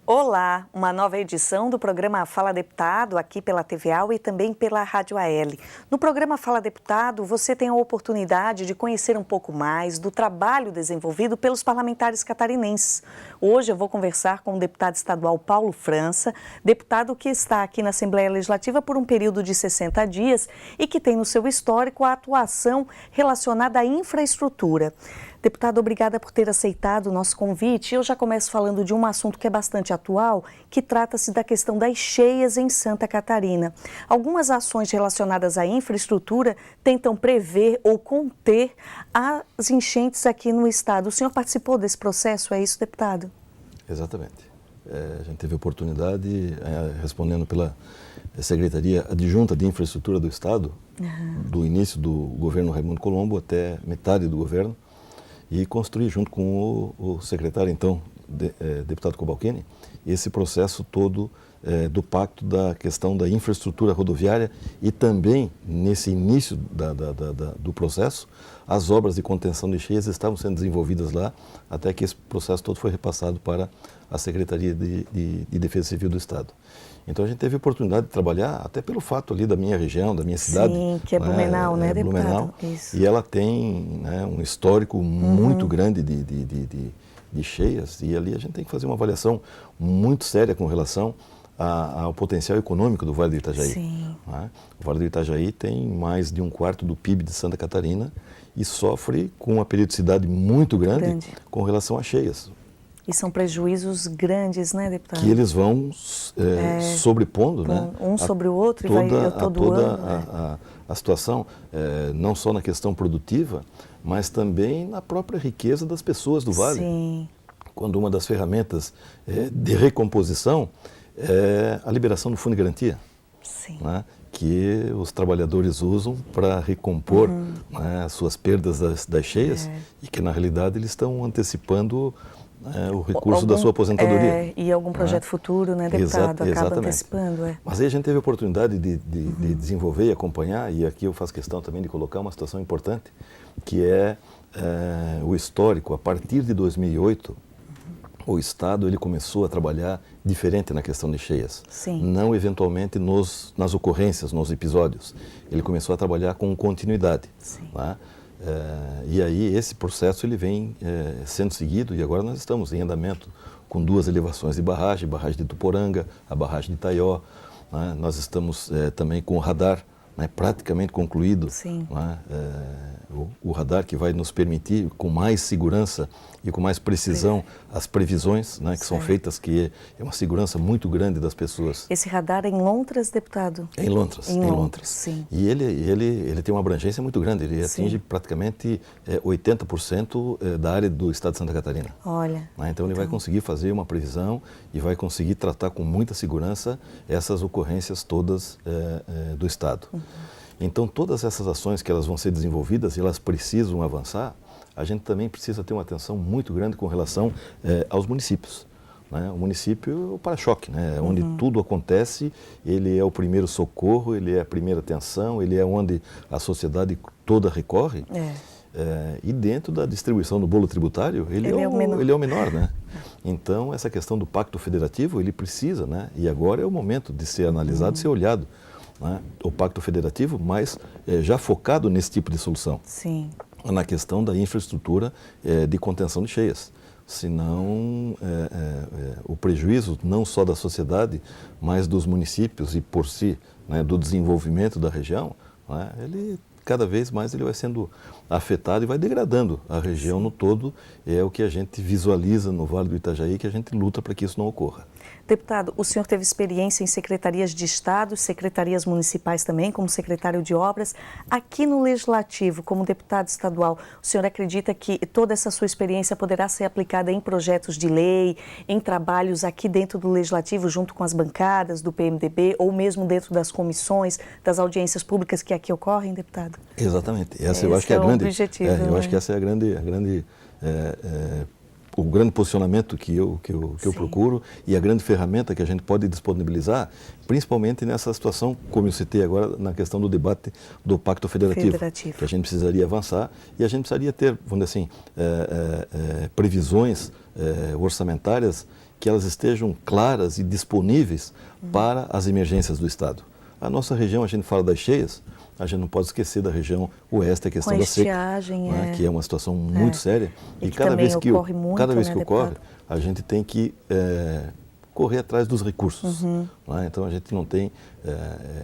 Olá, uma nova edição do programa Fala Deputado, aqui pela TVA e também pela Rádio AL. No programa Fala Deputado, você tem a oportunidade de conhecer um pouco mais do trabalho desenvolvido pelos parlamentares catarinenses. Hoje eu vou conversar com o deputado estadual Paulo França, deputado que está aqui na Assembleia Legislativa por um período de 60 dias e que tem no seu histórico a atuação relacionada à infraestrutura. Deputado, obrigada por ter aceitado o nosso convite. Eu já começo falando de um assunto que é bastante atual, que trata-se da questão das cheias em Santa Catarina. Algumas ações relacionadas à infraestrutura tentam prever ou conter as enchentes aqui no estado. O senhor participou desse processo, é isso, deputado? Exatamente. A gente teve a oportunidade, respondendo pela Secretaria Adjunta de Infraestrutura do Estado, do início do governo Raimundo Colombo até metade do governo, e construir junto com o secretário, então, deputado Cobalcini, esse processo todo do pacto da questão da infraestrutura rodoviária e também, nesse início do processo, as obras de contenção de cheias estavam sendo desenvolvidas lá, até que esse processo todo foi repassado para a Secretaria de Defesa Civil do Estado. Então a gente teve a oportunidade de trabalhar, até pelo fato ali da minha região, da minha cidade. Sim, que é Blumenau, né, deputado? Blumenau. Isso. E ela tem, né, um histórico muito grande de cheias, e ali a gente tem que fazer uma avaliação muito séria com relação ao potencial econômico do Vale do Itajaí. Sim. Né? O Vale do Itajaí tem mais de 1/4 do PIB de Santa Catarina e sofre com uma periodicidade muito grande com relação a cheias. E são prejuízos grandes, né, deputado? Que eles vão sobrepondo, né? Um sobre o outro toda, e vai todo ano. A situação, não só na questão produtiva, mas também na própria riqueza das pessoas do Vale. Sim. Quando uma das ferramentas de recomposição é a liberação do Fundo de Garantia. Sim. Né? Que os trabalhadores usam para recompor, né, as suas perdas das cheias e que, na realidade, eles estão antecipando o recurso da sua aposentadoria. E algum projeto futuro, né, deputado? Acaba antecipando. Mas aí a gente teve a oportunidade de desenvolver e acompanhar, e aqui eu faço questão também de colocar uma situação importante, que é o histórico. A partir de 2008, o Estado ele começou a trabalhar diferente na questão de cheias. Sim. Não eventualmente nas ocorrências, nos episódios. Ele começou a trabalhar com continuidade. Sim. Né? E aí esse processo ele vem sendo seguido, e agora nós estamos em andamento com 2 elevações de barragem, a barragem de Tuporanga, a barragem de Itaió. Né? Nós estamos também com o radar, né, praticamente concluído. Sim. Né? O radar que vai nos permitir, com mais segurança e com mais precisão, as previsões, né, que são feitas, que é uma segurança muito grande das pessoas. Esse radar é em Lontras, deputado? Em Lontras. Em Lontras. Sim. E ele tem uma abrangência muito grande, ele atinge praticamente 80% da área do estado de Santa Catarina. Olha. Né? Então ele vai conseguir fazer uma previsão e vai conseguir tratar com muita segurança essas ocorrências todas do estado. Então, todas essas ações que elas vão ser desenvolvidas e elas precisam avançar, a gente também precisa ter uma atenção muito grande com relação aos municípios. Né? O município é o para-choque, né? Onde tudo acontece, ele é o primeiro socorro, ele é a primeira atenção, ele é onde a sociedade toda recorre. E dentro da distribuição do bolo tributário, ele é o menor, né? Então, essa questão do pacto federativo, ele precisa, né? E agora é o momento de ser analisado, ser olhado. Né? O Pacto Federativo, mas já focado nesse tipo de solução. Sim. Na questão da infraestrutura de contenção de cheias. Senão, o prejuízo não só da sociedade, mas dos municípios e, por si, né, do desenvolvimento da região, né, ele cada vez mais ele vai sendo afetado e vai degradando a região no todo. É o que a gente visualiza no Vale do Itajaí, que a gente luta para que isso não ocorra. Deputado, o senhor teve experiência em secretarias de Estado, secretarias municipais também, como secretário de Obras. Aqui no Legislativo, como deputado estadual, o senhor acredita que toda essa sua experiência poderá ser aplicada em projetos de lei, em trabalhos aqui dentro do Legislativo, junto com as bancadas do PMDB, ou mesmo dentro das comissões, das audiências públicas que aqui ocorrem, deputado? Exatamente. Eu acho que é a grande, objetivo, eu acho que essa é o grande posicionamento que eu procuro e a grande ferramenta que a gente pode disponibilizar, principalmente nessa situação, como eu citei agora, na questão do debate do Pacto Federativo. Que a gente precisaria avançar e a gente precisaria ter, vamos dizer assim, previsões orçamentárias que elas estejam claras e disponíveis para as emergências do Estado. A nossa região, a gente fala das cheias, a gente não pode esquecer da região oeste, a questão da seca, né, que é uma situação muito séria. E cada vez que ocorre muito, cada vez que ocorre, a gente tem que correr atrás dos recursos. Né? Então a gente não tem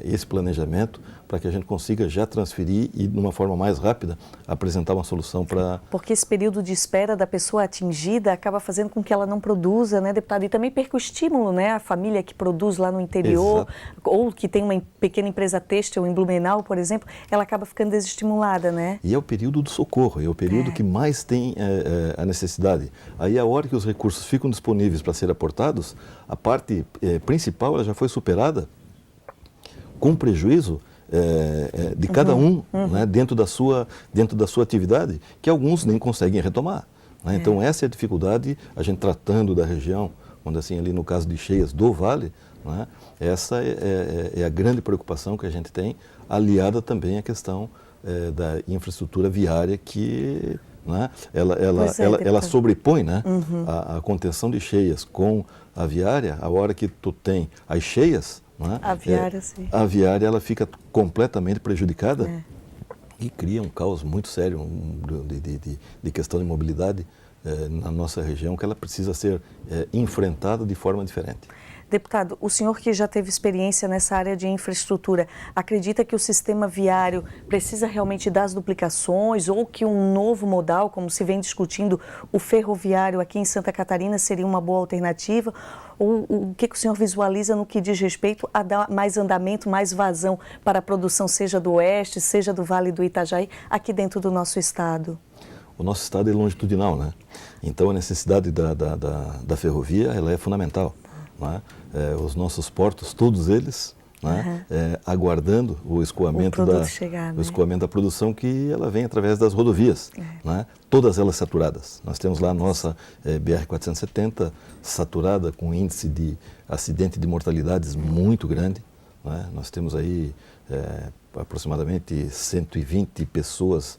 esse planejamento para que a gente consiga já transferir e, de uma forma mais rápida, apresentar uma solução para... Porque esse período de espera da pessoa atingida acaba fazendo com que ela não produza, né, deputado? E também perca o estímulo, né? A família que produz lá no interior, exato, ou que tem uma pequena empresa têxtil em Blumenau, por exemplo, ela acaba ficando desestimulada, né? E é o período do socorro, é o período que mais tem a necessidade. Aí, a hora que os recursos ficam disponíveis para serem aportados, a parte principal ela já foi superada com prejuízo de cada um, né, dentro da sua atividade, que alguns nem conseguem retomar. Né? Então, essa é a dificuldade, a gente tratando da região, onde assim, ali no caso de cheias do Vale, né, essa é a grande preocupação que a gente tem, aliada também à questão da infraestrutura viária que... Né, ela sobrepõe, né, a contenção de cheias com a viária. A hora que tu tem as cheias, né, a viária ela fica completamente prejudicada e cria um caos muito sério de questão de mobilidade na nossa região, que ela precisa ser enfrentada de forma diferente. Deputado, o senhor que já teve experiência nessa área de infraestrutura, acredita que o sistema viário precisa realmente das duplicações ou que um novo modal, como se vem discutindo, o ferroviário aqui em Santa Catarina seria uma boa alternativa? Ou o que o senhor visualiza no que diz respeito a dar mais andamento, mais vazão para a produção, seja do Oeste, seja do Vale do Itajaí, aqui dentro do nosso estado? O nosso estado é longitudinal, né? Então a necessidade da ferrovia ela é fundamental. Né? Os nossos portos, todos eles, né? Aguardando o escoamento da produção, que ela vem através das rodovias, né? Todas elas saturadas. Nós temos lá a nossa BR-470 saturada com índice de acidente de mortalidades muito grande. Né? Nós temos aí aproximadamente 120 pessoas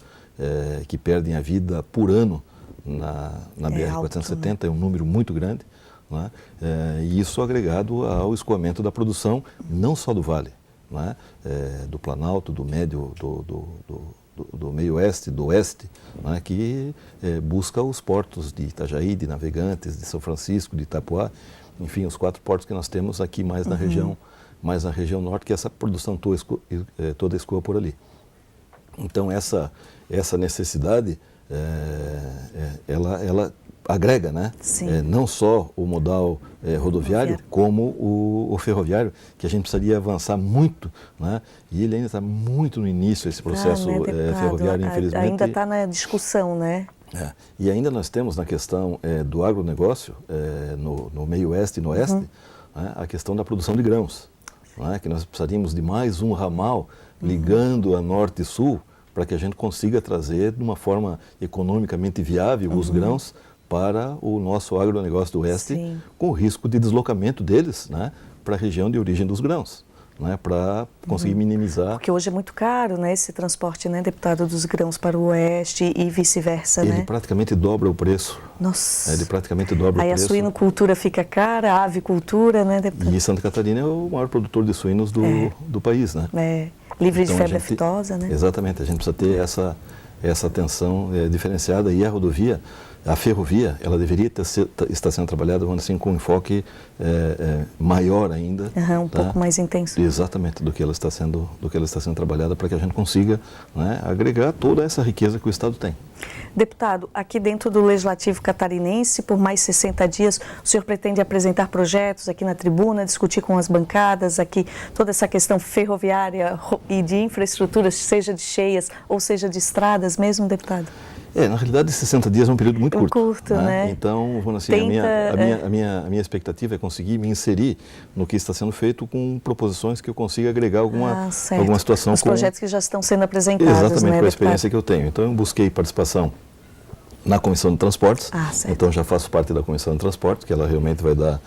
que perdem a vida por ano na BR-470, né? É um número muito grande. Né? E isso agregado ao escoamento da produção, não só do Vale, né? Do Planalto, do Médio, do Meio Oeste, do Oeste, né? Que busca os portos de Itajaí, de Navegantes, de São Francisco, de Itapuá, enfim, os 4 portos que nós temos aqui mais na região norte, que essa produção toda escoa por ali. Então essa necessidade, ela agrega, né? Não só o modal rodoviário, como o ferroviário, que a gente precisaria avançar muito, né? E ele ainda está muito no início, esse processo ferroviário, infelizmente. Ainda está na discussão, né? E ainda nós temos na questão do agronegócio, no meio oeste e no oeste, né, a questão da produção de grãos, né, que nós precisaríamos de mais um ramal ligando a norte e sul, para que a gente consiga trazer de uma forma economicamente viável os grãos para o nosso agronegócio do Oeste, com o risco de deslocamento deles, né, para a região de origem dos grãos, né, para conseguir minimizar. Porque hoje é muito caro, né, esse transporte, né, deputado, dos grãos para o Oeste e vice-versa, né? Ele praticamente dobra o preço. Nossa! Ele praticamente dobra o preço. Aí a suinocultura fica cara, a avicultura, né, deputado? E Santa Catarina é o maior produtor de suínos do país, né? Livre de febre aftosa, né? Exatamente, a gente precisa ter essa atenção diferenciada, e a rodovia, a ferrovia, ela deveria estar sendo trabalhada, vamos assim, com um enfoque maior ainda. Pouco mais intenso. Exatamente, do que ela está sendo trabalhada, para que a gente consiga, né, agregar toda essa riqueza que o Estado tem. Deputado, aqui dentro do Legislativo Catarinense, por mais 60 dias, o senhor pretende apresentar projetos aqui na tribuna, discutir com as bancadas aqui toda essa questão ferroviária e de infraestruturas, seja de cheias ou seja de estradas mesmo, deputado? Na realidade, 60 dias é um período muito curto, né? Então, vamos assim, a minha expectativa é conseguir me inserir no que está sendo feito com proposições que eu consiga agregar alguma situação. Os projetos que já estão sendo apresentados, exatamente, né, com a experiência que eu tenho. Então, eu busquei participação na Comissão de Transportes, então já faço parte da Comissão de Transportes, que ela realmente vai dar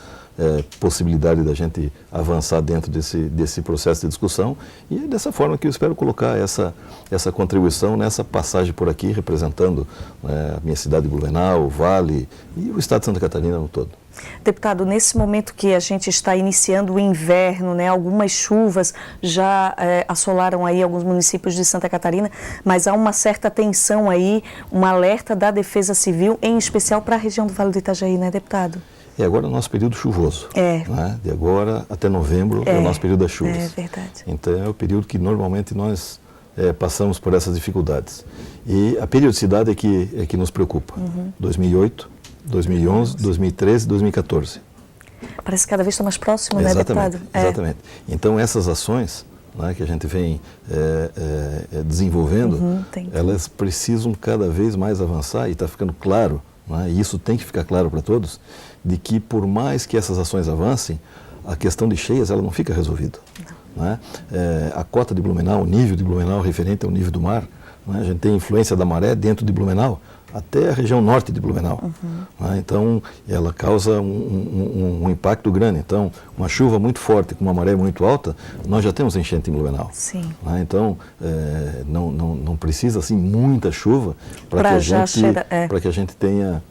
possibilidade da gente avançar dentro desse processo de discussão, e é dessa forma que eu espero colocar essa contribuição nessa passagem por aqui, representando a minha cidade de Blumenau, o Vale e o estado de Santa Catarina no todo. Deputado, nesse momento que a gente está iniciando o inverno, né, algumas chuvas já assolaram aí alguns municípios de Santa Catarina, mas há uma certa tensão aí, um alerta da Defesa Civil, em especial para a região do Vale do Itajaí, né, deputado? É agora o nosso período chuvoso. Né? De agora até novembro é o nosso período das chuvas. É verdade. Então é o período que normalmente nós passamos por essas dificuldades. E a periodicidade é que nos preocupa. 2008, 2011, 2013, 2014. Parece que cada vez está mais próximo, né, deputado? Exatamente. Então essas ações, né, que a gente vem desenvolvendo, elas precisam cada vez mais avançar e está ficando claro, né, e isso tem que ficar claro para todos, de que por mais que essas ações avancem, a questão de cheias ela não fica resolvida. Né? A cota de Blumenau, o nível de Blumenau referente ao nível do mar, né? A gente tem influência da maré dentro de Blumenau, até a região norte de Blumenau. Né? Então, ela causa um impacto grande. Então, uma chuva muito forte com uma maré muito alta, nós já temos enchente em Blumenau. Sim. Né? Então, não precisa assim muita chuva para que a gente tenha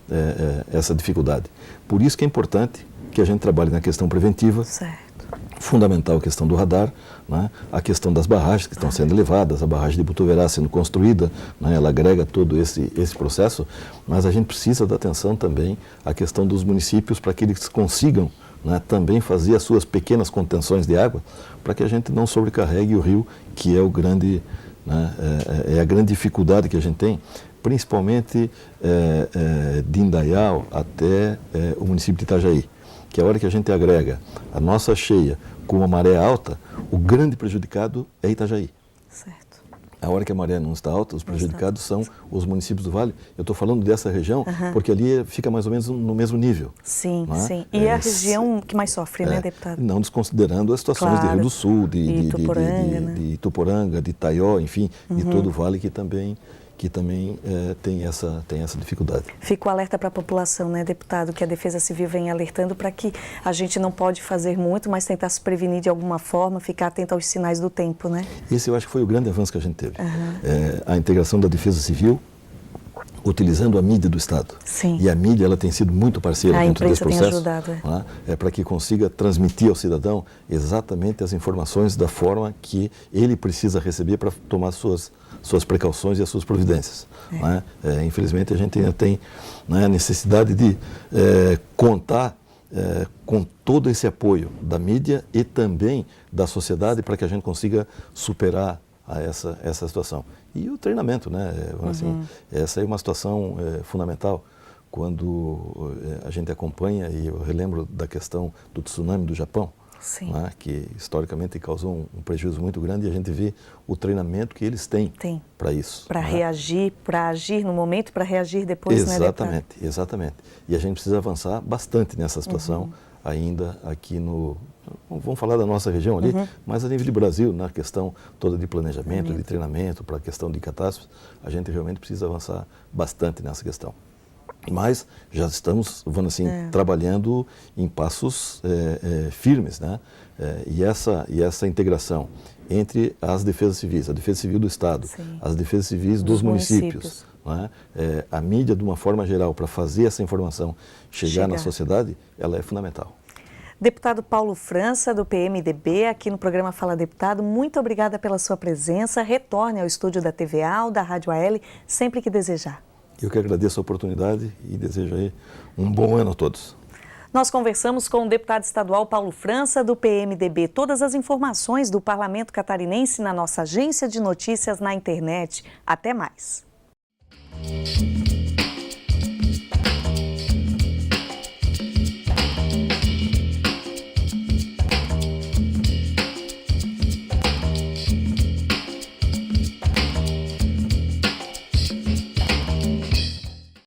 essa dificuldade. Por isso que é importante que a gente trabalhe na questão preventiva. Certo. Fundamental a questão do radar, né? A questão das barragens que estão sendo elevadas, a barragem de Botuverá sendo construída, né? Ela agrega todo esse processo, mas a gente precisa dar atenção também à questão dos municípios para que eles consigam, né, também fazer as suas pequenas contenções de água, para que a gente não sobrecarregue o rio, que é o grande, né, é a grande dificuldade que a gente tem, principalmente de Indaial até o município de Itajaí, que a hora que a gente agrega a nossa cheia com uma maré alta, o grande prejudicado é Itajaí. Certo. A hora que a maré não está alta, os prejudicados são os municípios do Vale. Eu estou falando dessa região porque ali fica mais ou menos no mesmo nível. Sim, né? sim. E é a região que mais sofre, né, deputado? Não desconsiderando as situações de Rio do Sul, de Ituporanga, de Itaió, enfim, de todo o Vale que também tem essa dificuldade. Fica o alerta para a população, né, deputado, que a Defesa Civil vem alertando para que a gente não pode fazer muito, mas tentar se prevenir de alguma forma, ficar atento aos sinais do tempo, né? Esse eu acho que foi o grande avanço que a gente teve. A integração da Defesa Civil, utilizando a mídia do Estado. Sim. E a mídia ela tem sido muito parceira dentro desse processo. A imprensa tem ajudado. Para que consiga transmitir ao cidadão exatamente as informações da forma que ele precisa receber para tomar suas precauções e as suas providências. Infelizmente, a gente ainda tem, né, a necessidade de contar com todo esse apoio da mídia e também da sociedade para que a gente consiga superar essa situação. E o treinamento, né? Assim, essa é uma situação fundamental. Quando a gente acompanha, e eu relembro da questão do tsunami do Japão, né, que historicamente causou um prejuízo muito grande, e a gente vê o treinamento que eles têm para isso. Para reagir, para agir no momento, para reagir depois, exatamente, né, exatamente. E a gente precisa avançar bastante nessa situação, ainda aqui no... Vamos falar da nossa região ali, mas a nível de Brasil, na questão toda de planejamento, de treinamento, para a questão de catástrofes, a gente realmente precisa avançar bastante nessa questão. Mas já estamos, vamos assim, trabalhando em passos firmes, né? E essa integração entre as defesas civis, a Defesa Civil do Estado, as defesas civis dos municípios, né? A mídia, de uma forma geral, para fazer essa informação chegar na sociedade, ela é fundamental. Deputado Paulo França, do PMDB, aqui no programa Fala Deputado, muito obrigada pela sua presença. Retorne ao estúdio da TVA, da Rádio AL, sempre que desejar. Eu que agradeço a oportunidade e desejo aí um bom ano a todos. Nós conversamos com o deputado estadual Paulo França, do PMDB. Todas as informações do Parlamento Catarinense na nossa agência de notícias na internet. Até mais.